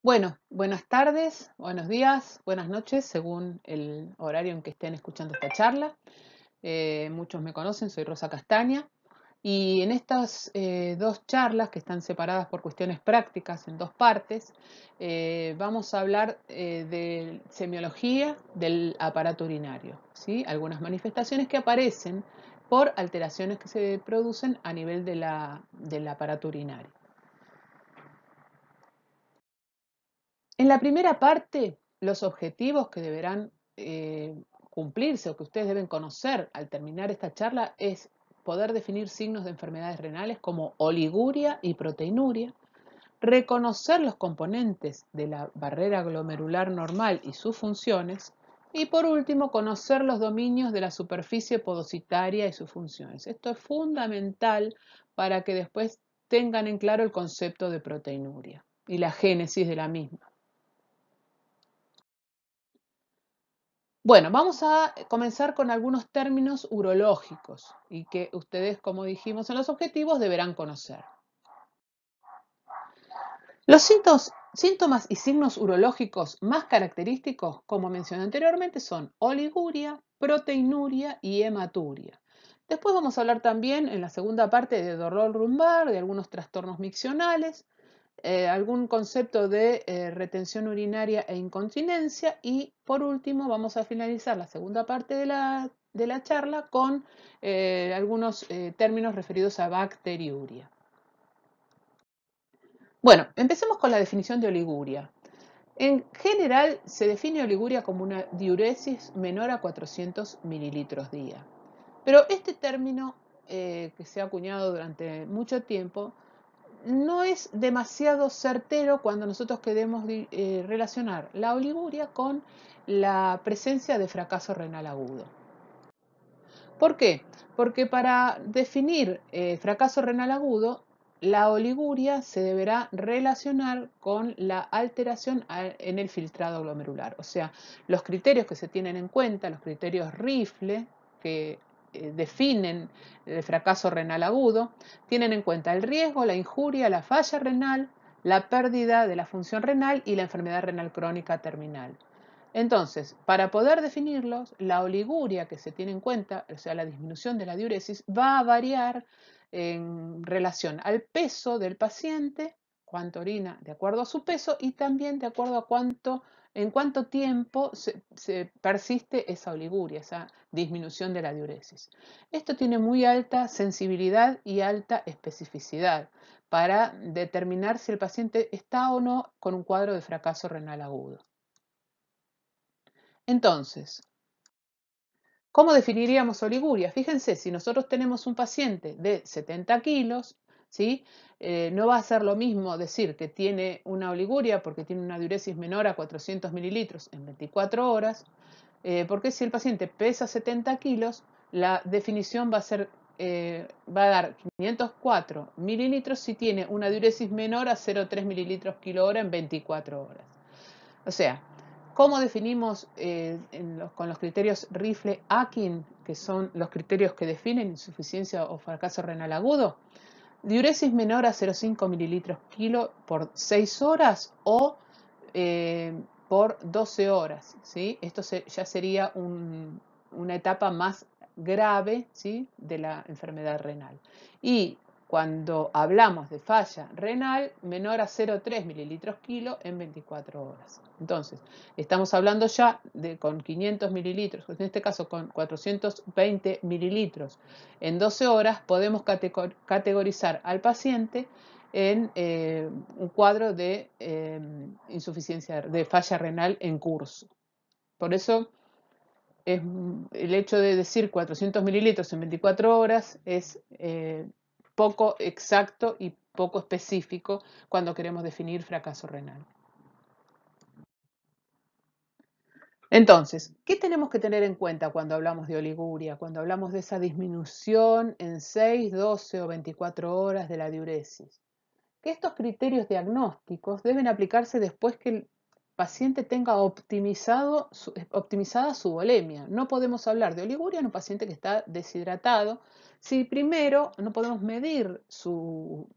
Bueno, buenas tardes, buenos días, buenas noches, según el horario en que estén escuchando esta charla. Muchos me conocen, soy Rosa Castaña, y en estas dos charlas que están separadas por cuestiones prácticas en dos partes, vamos a hablar de semiología del aparato urinario, ¿sí? Algunas manifestaciones que aparecen por alteraciones que se producen a nivel del aparato urinario. En la primera parte, los objetivos que deberán cumplirse o que ustedes deben conocer al terminar esta charla es poder definir signos de enfermedades renales como oliguria y proteinuria, reconocer los componentes de la barrera glomerular normal y sus funciones, y por último, conocer los dominios de la superficie podocitaria y sus funciones. Esto es fundamental para que después tengan en claro el concepto de proteinuria y la génesis de la misma. Bueno, vamos a comenzar con algunos términos urológicos y que ustedes, como dijimos en los objetivos, deberán conocer. Los síntomas y signos urológicos más característicos, como mencioné anteriormente, son oliguria, proteinuria y hematuria. Después vamos a hablar también en la segunda parte de dolor lumbar, de algunos trastornos miccionales, algún concepto de retención urinaria e incontinencia y por último vamos a finalizar la segunda parte de la charla con algunos términos referidos a bacteriuria. Bueno, empecemos con la definición de oliguria. En general se define oliguria como una diuresis menor a 400 mililitros día. Pero este término que se ha acuñado durante mucho tiempo no es demasiado certero cuando nosotros queremos relacionar la oliguria con la presencia de fracaso renal agudo. ¿Por qué? Porque para definir fracaso renal agudo, la oliguria se deberá relacionar con la alteración en el filtrado glomerular. O sea, los criterios que se tienen en cuenta, los criterios RIFLE, que definen el fracaso renal agudo, tienen en cuenta el riesgo, la injuria, la falla renal, la pérdida de la función renal y la enfermedad renal crónica terminal. Entonces, para poder definirlos, la oliguria que se tiene en cuenta, o sea, la disminución de la diuresis, va a variar en relación al peso del paciente, cuánto orina de acuerdo a su peso y también de acuerdo a en cuánto tiempo se persiste esa oliguria, esa disminución de la diuresis. Esto tiene muy alta sensibilidad y alta especificidad para determinar si el paciente está o no con un cuadro de fracaso renal agudo. Entonces, ¿cómo definiríamos oliguria? Fíjense, si nosotros tenemos un paciente de 70 kilos, ¿sí? No va a ser lo mismo decir que tiene una oliguria porque tiene una diuresis menor a 400 mililitros en 24 horas, porque si el paciente pesa 70 kilos, la definición va a ser, va a dar 504 mililitros si tiene una diuresis menor a 0,3 mililitros kilo hora en 24 horas. O sea, ¿cómo definimos con los criterios Rifle-Akin, que son los criterios que definen insuficiencia o fracaso renal agudo? Diuresis menor a 0,5 mililitros kilo por 6 horas o por 12 horas. ¿Sí? Esto ya sería una etapa más grave, ¿sí?, de la enfermedad renal. Y cuando hablamos de falla renal, menor a 0,3 mililitros kilo en 24 horas. Entonces, estamos hablando ya de con 500 mililitros, en este caso con 420 mililitros en 12 horas, podemos categorizar al paciente en un cuadro de insuficiencia, de falla renal en curso. Por eso el hecho de decir 400 mililitros en 24 horas es poco exacto y poco específico cuando queremos definir fracaso renal. Entonces, ¿qué tenemos que tener en cuenta cuando hablamos de oliguria, cuando hablamos de esa disminución en 6, 12 o 24 horas de la diuresis? Que estos criterios diagnósticos deben aplicarse después que el paciente tenga optimizada su volemia. No podemos hablar de oliguria en un paciente que está deshidratado si primero no podemos medir su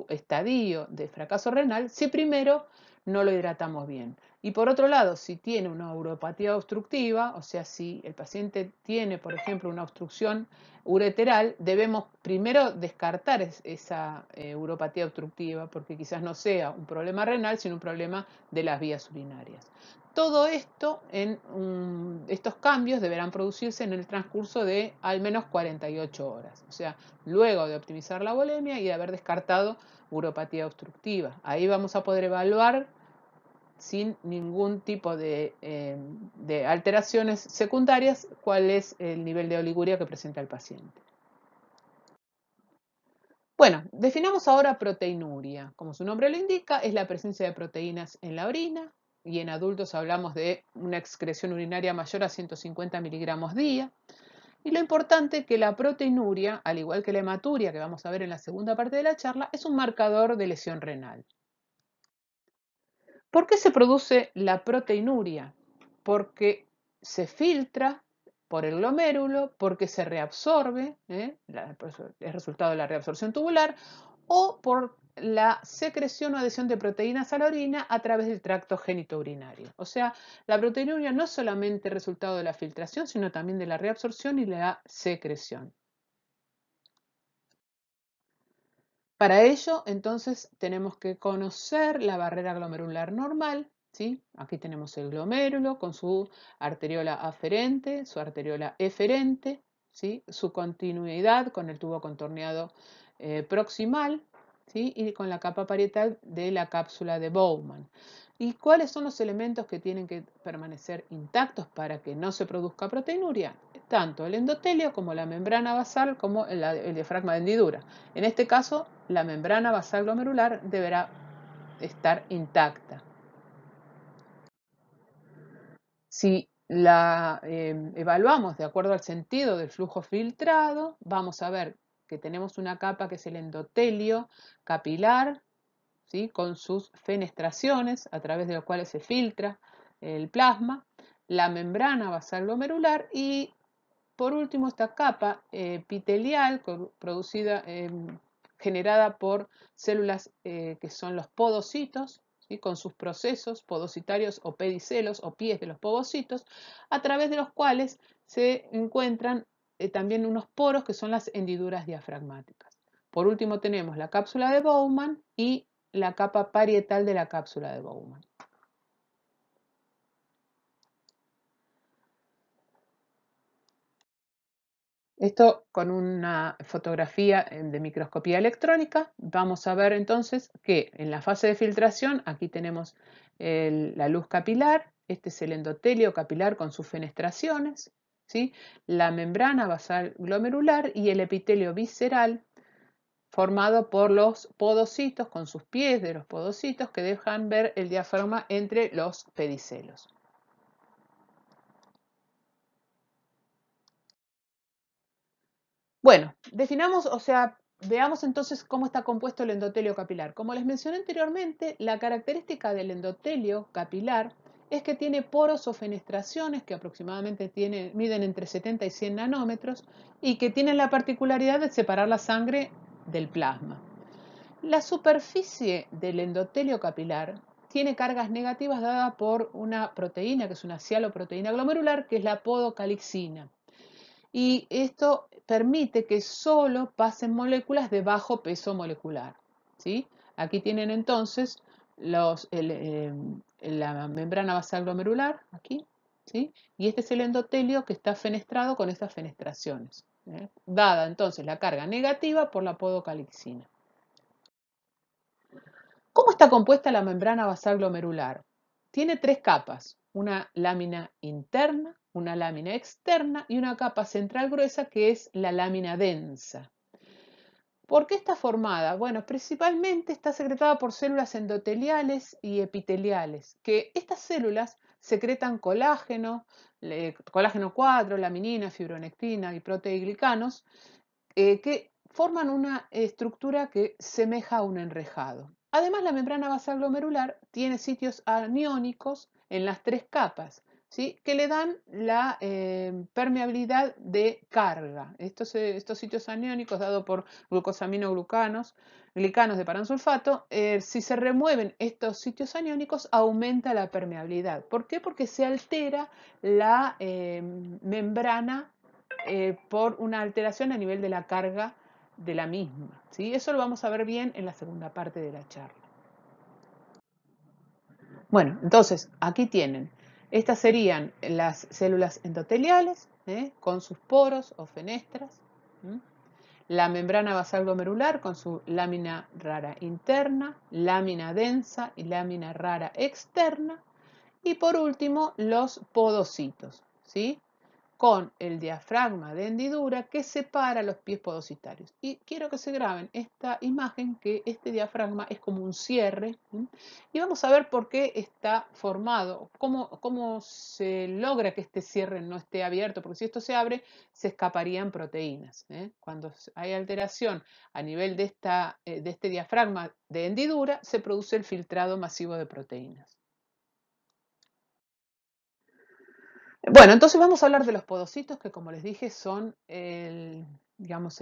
estadio de fracaso renal, si primero no lo hidratamos bien. Y por otro lado, si tiene una uropatía obstructiva, o sea, si el paciente tiene, por ejemplo, una obstrucción ureteral, debemos primero descartar esa uropatía obstructiva, porque quizás no sea un problema renal, sino un problema de las vías urinarias. Todo esto, estos cambios deberán producirse en el transcurso de al menos 48 horas, o sea, luego de optimizar la volemia y de haber descartado uropatía obstructiva. Ahí vamos a poder evaluar sin ningún tipo de alteraciones secundarias cuál es el nivel de oliguria que presenta el paciente. Bueno, definamos ahora proteinuria. Como su nombre lo indica, es la presencia de proteínas en la orina y en adultos hablamos de una excreción urinaria mayor a 150 miligramos día. Y lo importante es que la proteinuria, al igual que la hematuria que vamos a ver en la segunda parte de la charla, es un marcador de lesión renal. ¿Por qué se produce la proteinuria? Porque se filtra por el glomérulo, porque se reabsorbe, es resultado de la reabsorción tubular, o por la secreción o adhesión de proteínas a la orina a través del tracto genitourinario. O sea, la proteinuria no es solamente resultado de la filtración, sino también de la reabsorción y la secreción. Para ello, entonces, tenemos que conocer la barrera glomerular normal, ¿sí? Aquí tenemos el glomérulo con su arteriola aferente, su arteriola eferente, ¿sí? Su continuidad con el tubo contorneado proximal, ¿sí? Y con la capa parietal de la cápsula de Bowman. ¿Y cuáles son los elementos que tienen que permanecer intactos para que no se produzca proteinuria? Tanto el endotelio como la membrana basal como el diafragma de hendidura. En este caso, la membrana basal glomerular deberá estar intacta. Si la evaluamos de acuerdo al sentido del flujo filtrado, vamos a ver que tenemos una capa que es el endotelio capilar, ¿sí? Con sus fenestraciones a través de las cuales se filtra el plasma, la membrana basal glomerular y por último esta capa epitelial producida, generada por células que son los podocitos, ¿sí? Con sus procesos podocitarios o pedicelos o pies de los podocitos, a través de los cuales se encuentran también unos poros que son las hendiduras diafragmáticas. Por último tenemos la cápsula de Bowman y la capa parietal de la cápsula de Bowman. Esto con una fotografía de microscopía electrónica, vamos a ver entonces que en la fase de filtración, aquí tenemos la luz capilar, este es el endotelio capilar con sus fenestraciones, ¿sí? La membrana basal glomerular y el epitelio visceral formado por los podocitos con sus pies de los podocitos que dejan ver el diafragma entre los pedicelos. Bueno, definamos, o sea, veamos entonces cómo está compuesto el endotelio capilar. Como les mencioné anteriormente, la característica del endotelio capilar es que tiene poros o fenestraciones que aproximadamente miden entre 70 y 100 nanómetros y que tienen la particularidad de separar la sangre del plasma. La superficie del endotelio capilar tiene cargas negativas dadas por una proteína, que es una cialoproteína glomerular, que es la podocalixina. Y esto permite que solo pasen moléculas de bajo peso molecular, ¿sí? Aquí tienen entonces la membrana basal glomerular, aquí, ¿sí? Y este es el endotelio que está fenestrado con estas fenestraciones, dada entonces la carga negativa por la podocalixina. ¿Cómo está compuesta la membrana basal glomerular? Tiene tres capas, una lámina interna, una lámina externa y una capa central gruesa que es la lámina densa. ¿Por qué está formada? Bueno, principalmente está secretada por células endoteliales y epiteliales, que estas células secretan colágeno, colágeno 4, laminina, fibronectina y proteoglicanos, que forman una estructura que semeja a un enrejado. Además, la membrana basal glomerular tiene sitios aniónicos en las tres capas, ¿sí? Que le dan la permeabilidad de carga. Estos sitios aniónicos dados por glucosaminoglucanos glicanos de paransulfato, si se remueven estos sitios aniónicos, aumenta la permeabilidad. ¿Por qué? Porque se altera la membrana por una alteración a nivel de la carga de la misma, ¿sí? Eso lo vamos a ver bien en la segunda parte de la charla. Bueno, entonces aquí tienen, estas serían las células endoteliales, con sus poros o fenestras, la membrana basal glomerular con su lámina rara interna, lámina densa y lámina rara externa, y por último los podocitos, ¿sí? Con el diafragma de hendidura que separa los pies podocitarios. Y quiero que se graben esta imagen, que este diafragma es como un cierre, ¿sí? Y vamos a ver por qué está formado, cómo se logra que este cierre no esté abierto, porque si esto se abre, se escaparían proteínas, ¿eh? Cuando hay alteración a nivel de este diafragma de hendidura, se produce el filtrado masivo de proteínas. Bueno, entonces vamos a hablar de los podocitos, que como les dije son digamos,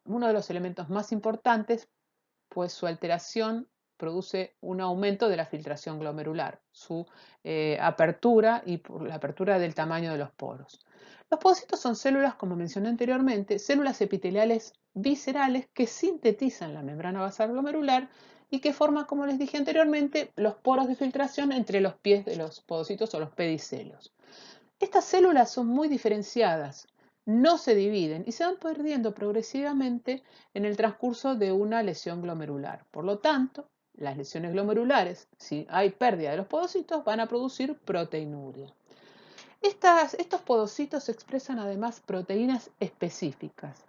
uno de los elementos más importantes, pues su alteración produce un aumento de la filtración glomerular, su apertura y por la apertura del tamaño de los poros. Los podocitos son células, como mencioné anteriormente, células epiteliales viscerales que sintetizan la membrana basal glomerular y que forman, como les dije anteriormente, los poros de filtración entre los pies de los podocitos o los pedicelos. Estas células son muy diferenciadas, no se dividen y se van perdiendo progresivamente en el transcurso de una lesión glomerular. Por lo tanto, las lesiones glomerulares, si hay pérdida de los podocitos, van a producir proteinuria. Estos podocitos expresan además proteínas específicas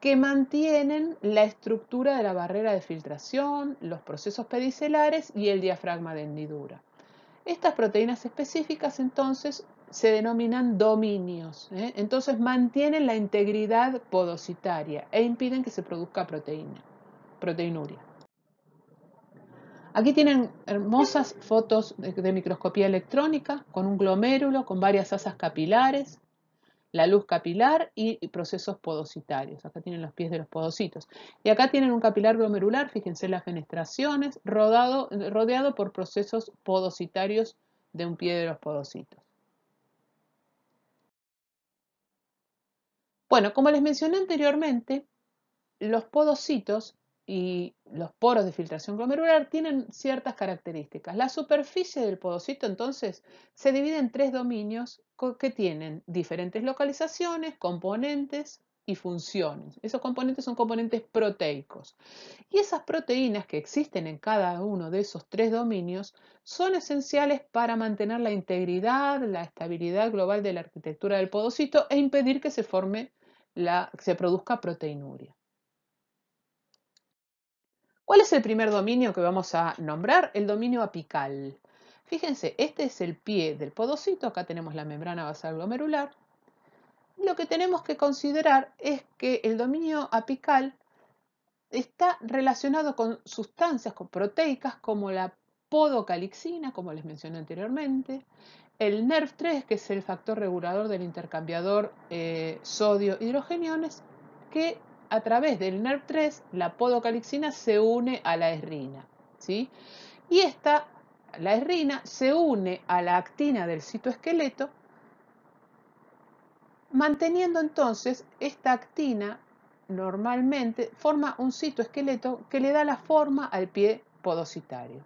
que mantienen la estructura de la barrera de filtración, los procesos pedicelares y el diafragma de hendidura. Estas proteínas específicas entonces se denominan dominios, ¿eh? Entonces mantienen la integridad podocitaria e impiden que se produzca proteinuria. Aquí tienen hermosas fotos de microscopía electrónica con un glomérulo, con varias asas capilares, la luz capilar y procesos podocitarios. Acá tienen los pies de los podocitos. Y acá tienen un capilar glomerular, fíjense las fenestraciones, rodeado por procesos podocitarios de un pie de los podocitos. Bueno, como les mencioné anteriormente, los podocitos y los poros de filtración glomerular tienen ciertas características. La superficie del podocito entonces se divide en tres dominios que tienen diferentes localizaciones, componentes y funciones. Esos componentes son componentes proteicos. Y esas proteínas que existen en cada uno de esos tres dominios son esenciales para mantener la integridad, la estabilidad global de la arquitectura del podocito e impedir que se produzca proteinuria. ¿Cuál es el primer dominio que vamos a nombrar? El dominio apical. Fíjense, este es el pie del podocito, acá tenemos la membrana basal glomerular. Lo que tenemos que considerar es que el dominio apical está relacionado con sustancias proteicas como la podocalixina, como les mencioné anteriormente, el NERV3, que es el factor regulador del intercambiador sodio-hidrogeniones, que a través del NERV3, la podocalixina se une a la esrina, ¿sí? Y la esrina se une a la actina del citoesqueleto, manteniendo entonces esta actina normalmente forma un citoesqueleto que le da la forma al pie podocitario.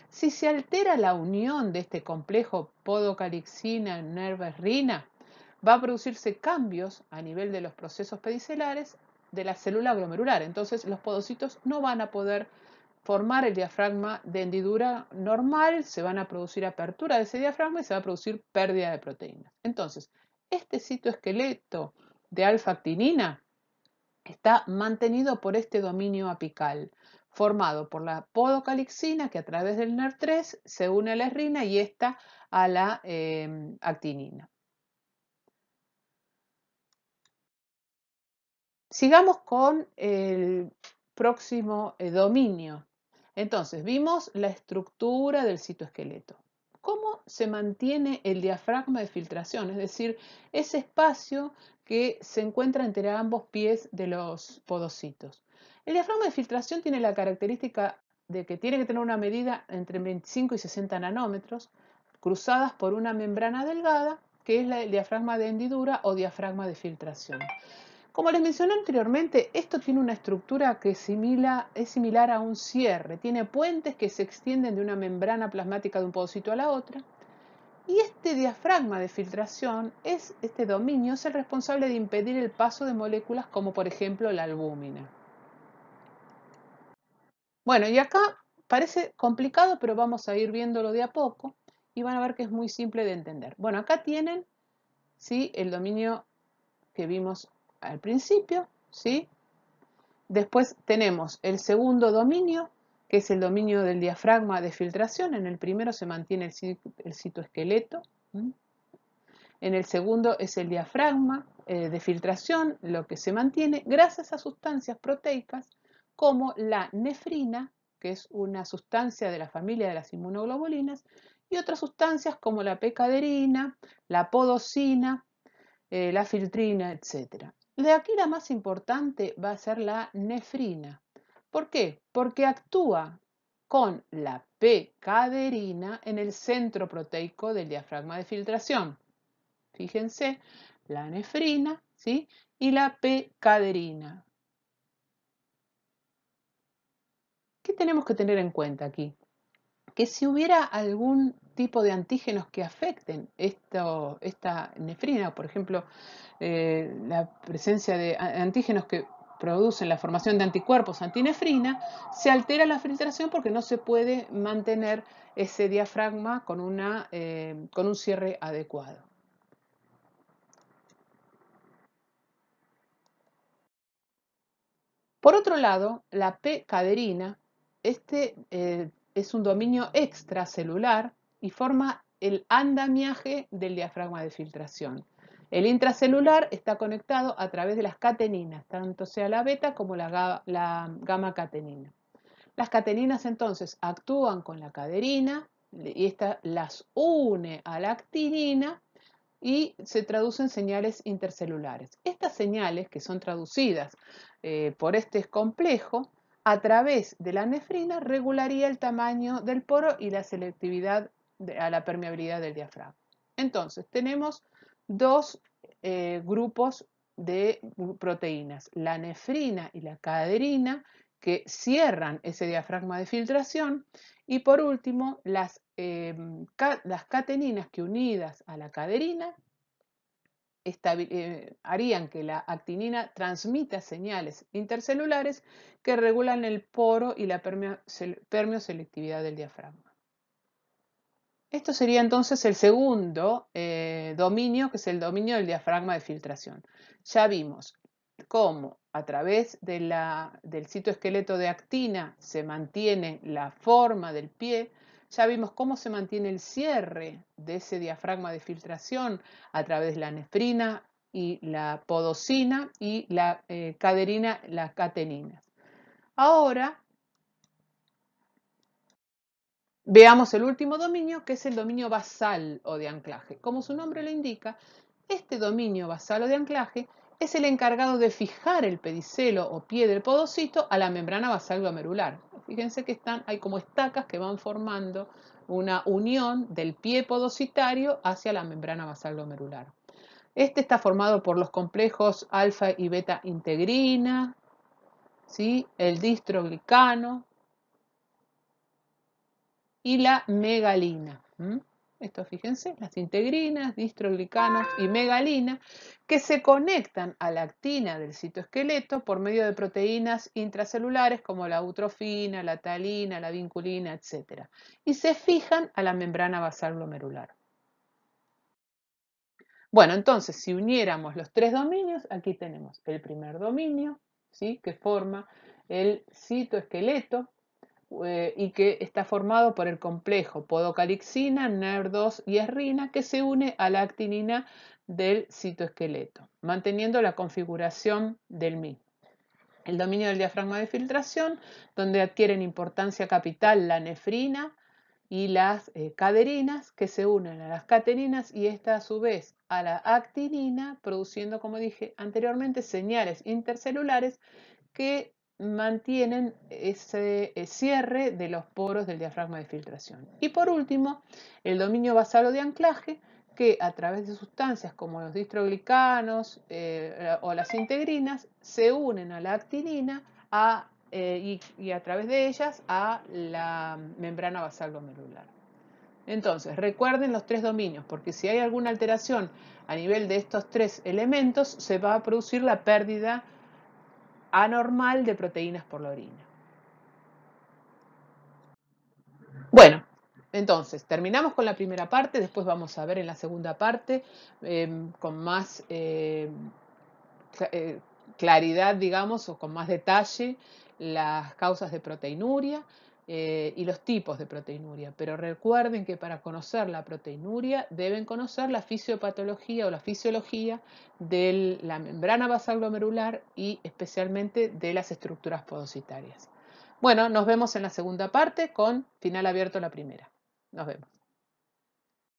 Si se altera la unión de este complejo podocalixina-nerva-esrina, va a producirse cambios a nivel de los procesos pedicelares de la célula glomerular. Entonces los podocitos no van a poder formar el diafragma de hendidura normal, se van a producir apertura de ese diafragma y se va a producir pérdida de proteínas. Entonces, este citoesqueleto de alfa-actinina está mantenido por este dominio apical, formado por la podocalixina que a través del NER3 se une a la esrina y esta a la actinina. Sigamos con el próximo dominio. Entonces, vimos la estructura del citoesqueleto. ¿Cómo se mantiene el diafragma de filtración? Es decir, ese espacio que se encuentra entre ambos pies de los podocitos. El diafragma de filtración tiene la característica de que tiene que tener una medida entre 25 y 60 nanómetros, cruzadas por una membrana delgada, que es el diafragma de hendidura o diafragma de filtración. Como les mencioné anteriormente, esto tiene una estructura que es similar a un cierre. Tiene puentes que se extienden de una membrana plasmática de un pocito a la otra. Y este diafragma de filtración, este dominio, es el responsable de impedir el paso de moléculas como por ejemplo la albúmina. Bueno, y acá parece complicado, pero vamos a ir viéndolo de a poco y van a ver que es muy simple de entender. Bueno, acá tienen, ¿sí?, el dominio que vimos al principio, ¿sí? Después tenemos el segundo dominio, que es el dominio del diafragma de filtración. En el primero se mantiene el citoesqueleto. En el segundo es el diafragma de filtración, lo que se mantiene gracias a sustancias proteicas como la nefrina, que es una sustancia de la familia de las inmunoglobulinas, y otras sustancias como la p-caderina, la podosina, la filtrina, etc. De aquí la más importante va a ser la nefrina. ¿Por qué? Porque actúa con la p-caderina en el centro proteico del diafragma de filtración. Fíjense, la nefrina, ¿sí?, y la p-caderina. ¿Qué tenemos que tener en cuenta aquí? Que si hubiera algún tipo de antígenos que afecten esta nefrina, por ejemplo, la presencia de antígenos que producen la formación de anticuerpos antinefrina, se altera la filtración porque no se puede mantener ese diafragma con un cierre adecuado. Por otro lado, la p-caderina, es un dominio extracelular y forma el andamiaje del diafragma de filtración. El intracelular está conectado a través de las cateninas, tanto sea la beta como la gamma catenina. Las cateninas entonces actúan con la caderina y esta las une a la actinina y se traducen señales intercelulares. Estas señales, que son traducidas por este complejo, a través de la nefrina regularía el tamaño del poro y la selectividad a la permeabilidad del diafragma. Entonces, tenemos dos grupos de proteínas, la nefrina y la caderina, que cierran ese diafragma de filtración, y por último, las cateninas que unidas a la caderina harían que la actinina transmita señales intercelulares que regulan el poro y la permeoselectividad del diafragma. Esto sería entonces el segundo dominio, que es el dominio del diafragma de filtración. Ya vimos cómo a través del citoesqueleto de actina se mantiene la forma del pie. Ya vimos cómo se mantiene el cierre de ese diafragma de filtración a través de la nefrina y la podosina y la caderina, las cateninas. Ahora veamos el último dominio, que es el dominio basal o de anclaje. Como su nombre lo indica, este dominio basal o de anclaje es el encargado de fijar el pedicelo o pie del podocito a la membrana basal glomerular. Fíjense que hay como estacas que van formando una unión del pie podocitario hacia la membrana basal glomerular. Este está formado por los complejos alfa y beta integrina, ¿sí?, el distroglicano y la megalina. Esto, fíjense, las integrinas, distroglicanos y megalina, que se conectan a la actina del citoesqueleto por medio de proteínas intracelulares como la eutrofina, la talina, la vinculina, etc. Y se fijan a la membrana basal glomerular. Bueno, entonces, si uniéramos los tres dominios, aquí tenemos el primer dominio, ¿sí?, que forma el citoesqueleto, y que está formado por el complejo podocalixina, NER2 y esrina, que se une a la actinina del citoesqueleto, manteniendo la configuración del mismo. El dominio del diafragma de filtración, donde adquieren importancia capital la nefrina y las caderinas, que se unen a las cateninas y esta a su vez a la actinina, produciendo, como dije anteriormente, señales intercelulares que mantienen ese cierre de los poros del diafragma de filtración. Y por último, el dominio basal o de anclaje, que a través de sustancias como los distroglicanos o las integrinas se unen a la actinina y a través de ellas a la membrana basal glomerular. Entonces, recuerden los tres dominios, porque si hay alguna alteración a nivel de estos tres elementos, se va a producir la pérdida anormal de proteínas por la orina. Bueno, entonces, terminamos con la primera parte, después vamos a ver en la segunda parte con más claridad, digamos, o con más detalle las causas de proteinuria y los tipos de proteinuria. Pero recuerden que para conocer la proteinuria deben conocer la fisiopatología o la fisiología de la membrana basal glomerular y especialmente de las estructuras podocitarias. Bueno, nos vemos en la segunda parte con final abierto la primera. Nos vemos.